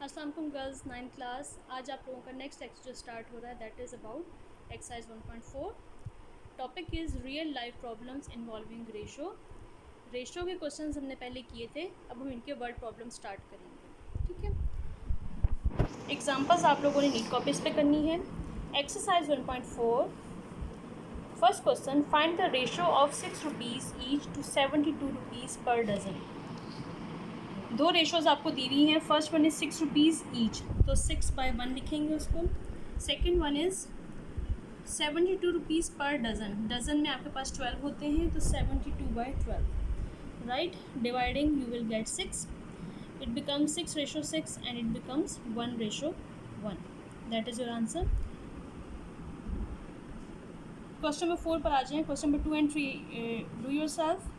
अस्सलाम वालेकुम girls 9th class. आज आप लोगों का नेक्स्ट लेक्चर जो स्टार्ट हो रहा है that is about exercise 1.4। Topic is real life problems involving ratio के क्वेश्चंस हमने पहले किए थे, अब हम इनके वर्ड प्रॉब्लम स्टार्ट करेंगे। ठीक है, एग्जांपल्स आप लोगों ने नीट कॉपीज पे करनी है। Exercise 1.4, first question, find the ratio of 6 rupees each to 72 rupees per dozen. दो रेशोज़ आपको दी हुई हैं। First one is 6 rupees each, तो 6/1 लिखेंगे उसको। Second one is 72 rupees per dozen. Dozen में आपके पास 12 होते हैं, तो 72/12, right. Dividing you will get 6, it becomes 6:6 and it becomes 1:1। That is your answer. Question number 4 पर आ जाएँ। Question number 2 and 3 do your self.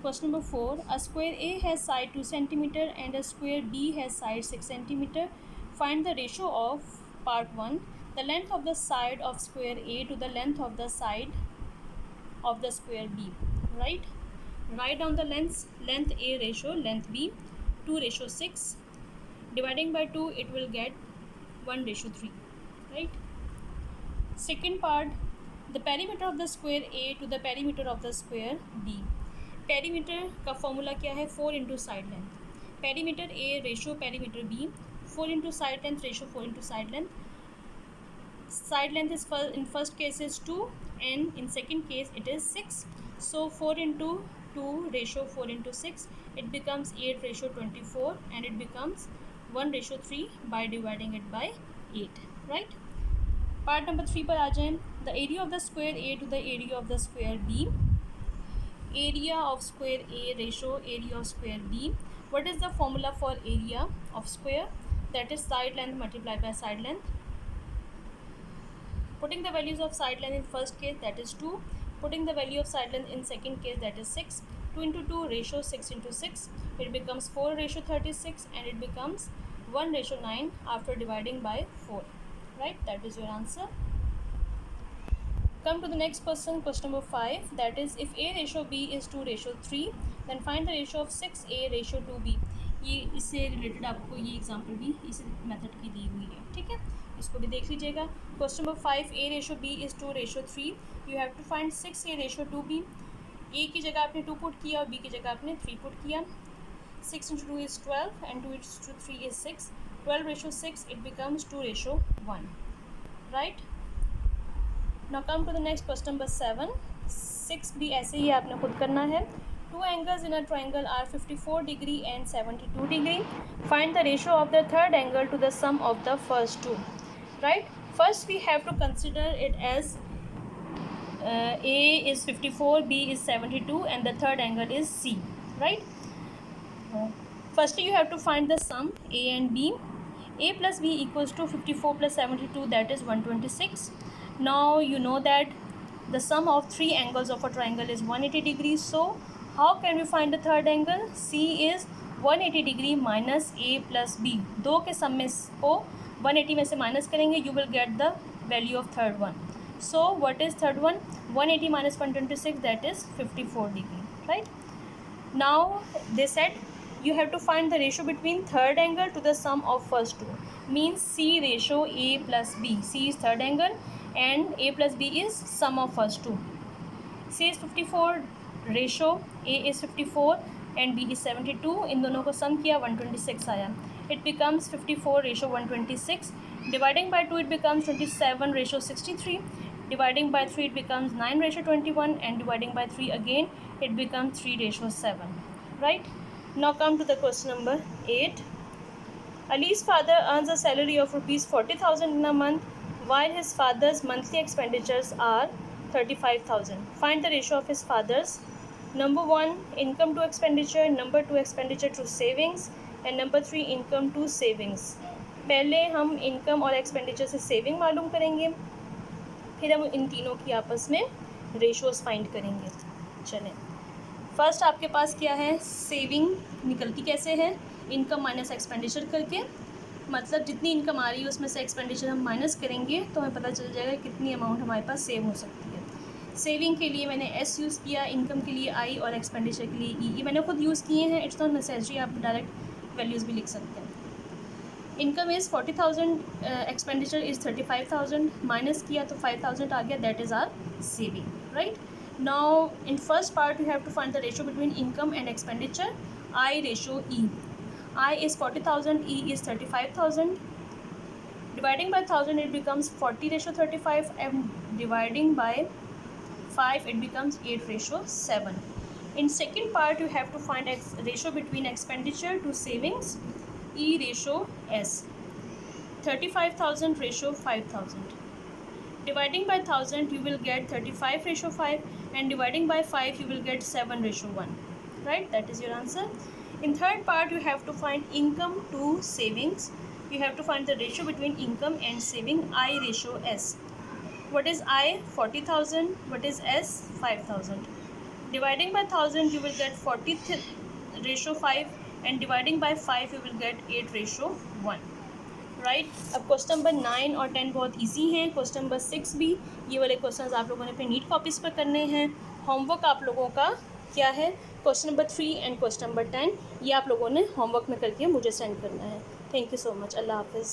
Question number 4. A square A has side 2 cm and a square B has side 6 cm. Find the ratio of part 1. The length of the side of square A to the length of the side of the square B. Right? Write down the length A ratio, length B, 2:6. Dividing by 2, it will get 1:3. Right? Second part. The perimeter of the square A to the perimeter of the square B. Perimeter का formula क्या है? 4 into side length. Perimeter A ratio perimeter B, 4 into side length ratio 4 into side length. Side length is in first case is 2 and in second case it is 6. So 4 into 2 ratio 4 into 6, it becomes 8:24 and it becomes 1:3 by dividing it by 8. Right. Part number 3 पर आ जाएं। The area of the square A to the area of the square B. Area of square A ratio area of square B. What is the formula for area of square? That is side length multiplied by side length. Putting the values of side length in first case, that is 2. Putting the value of side length in second case, that is 6. 2 into 2 ratio 6 into 6. It becomes 4:36 and it becomes 1:9 after dividing by 4. Right? That is your answer. Come to the next question, question number 5. That is, if A ratio B is 2:3, then find the ratio of 6A ratio 2B. ये इससे related आपको ये example भी इस method की दी हुई है। ठीक है, इसको भी देख लीजिएगा। Question number 5, A ratio B is 2:3. You have to find 6A ratio 2B. A की जगह आपने 2 पुट किया और B की जगह आपने 3 पुट किया। 6 into 2 is 12 and 2 into 3 is 6. 12:6, it becomes 2:1. Right? Now come to the next question number 7. 6 भी ऐसे ही आपने खुद करना है। Two angles in a triangle are 54 degree and 72 degree. Find the ratio of the third angle to the sum of the first two. Right? First we have to consider it as A is 54, B is 72 and the third angle is C. Right? Firstly you have to find the sum A and B. A plus B equals to 54 plus 72, that is 126. Now you know that the sum of three angles of a triangle is 180 degrees. So how can we find the third angle? C is 180 degree minus A plus B. दो के सम में को 180 में से minus करेंगे, you will get the value of third one. So what is third one? 180 minus 126, that is 54 degree. Right? Now they said you have to find the ratio between third angle to the sum of first two. Means C ratio A plus B. C is third angle and A plus B is sum of first two. C is 54 ratio A is 54 and B is 72. इन दोनों को सम किया 126 आया. It becomes 54 ratio 126. Dividing by 2 it becomes 27 ratio 63. Dividing by 3 it becomes 9 ratio 21 and dividing by 3 again it becomes 3 ratio 7. Right? Now come to the question number 8. Ali's father earns a salary of rupees 40,000 in a month while his father's monthly expenditures are 35,000. Find the ratio of his father's. Number 1, income to expenditure. Number 2, expenditure to savings. And number 3, income to savings. पहले हम income और expenditure से saving मालूम करेंगे, फिर हम इन तीनों की आपस में रेशोज़ फाइंड करेंगे। चलें, फर्स्ट आपके पास क्या है? सेविंग निकलती कैसे है? इनकम माइनस एक्सपेंडिचर करके, मतलब जितनी इनकम आ रही है उसमें से एक्सपेंडिचर हम माइनस करेंगे तो हमें पता चल जाएगा कितनी अमाउंट हमारे पास सेव हो सकती है। सेविंग के लिए मैंने एस यूज़ किया, इनकम के लिए आई और एक्सपेंडिचर के लिए ई। ये मैंने खुद यूज़ किए हैं, इट्स नॉट नेसेसरी, आप डायरेक्ट वैल्यूज़ भी लिख सकते हैं। Income is 40,000, expenditure is 35,000, minus किया तो 5,000 आ गया, that is our saving, right. Now in first part you have to find the ratio between income and expenditure. I ratio E. I is 40,000, E is 35,000. Dividing by 1000 it becomes 40:35, and dividing by 5 it becomes 8:7. In second part you have to find ratio between expenditure to savings, E ratio S. 35,000 ratio 5,000. Dividing by 1000 you will get 35:5, and dividing by 5 you will get 7:1. Right, that is your answer. In third part you have to find income to savings. You have to find the ratio between income and saving, I ratio S. What is I? 40,000. What is S? 5,000. Dividing by 1000 you will get 40:5, and dividing by 5 you will get 8:1. Right. अब question number 9 और 10 बहुत easy हैं. Question number 6 भी, ये वाले questions आप लोगों ने अपने नीट कॉपीज़ पर करने हैं. होमवर्क आप लोगों का क्या है? Question number 3 and question number 10 ये आप लोगों ने होमवर्क में करके मुझे सेंड करना है. Thank you so much. अल्लाह हाफिज़.